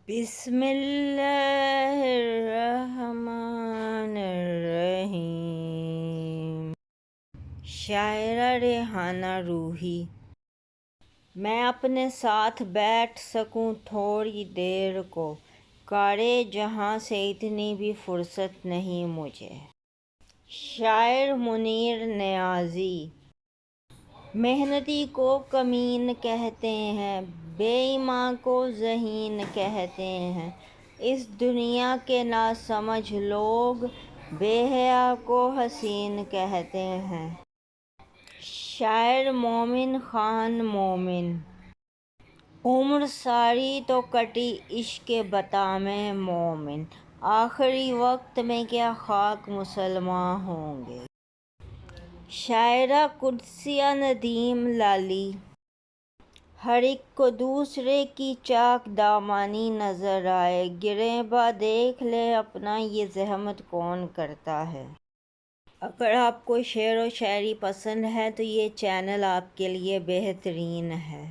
بسم اللہ الرحمن الرحیم۔ شاعرہ ریحانہ روحی۔ میں اپنے ساتھ بیٹھ سکوں تھوڑی دیر کو، کارے جہاں سے اتنی بھی فرصت نہیں مجھے۔ شاعر منیر نیازی۔ محنتی کو کمین کہتے ہیں، بے ایمان کو ذہین کہتے ہیں، اس دنیا کے ناسمجھ لوگ بے حیا کو حسین کہتے ہیں۔ شاعر مومن خان مومن۔ عمر ساری تو کٹی عشق بتاں میں مومن، آخری وقت میں کیا خاک مسلماں ہوں گے۔ شاعرہ قدسیہ ندیم لالی۔ ہر ایک کو دوسرے کی چاک دامانی نظر آئے، گریباں دیکھ لے اپنا یہ زحمت کون کرتا ہے۔ اگر آپ کو شعر و شاعری پسند ہے تو یہ چینل آپ کے لیے بہترین ہے۔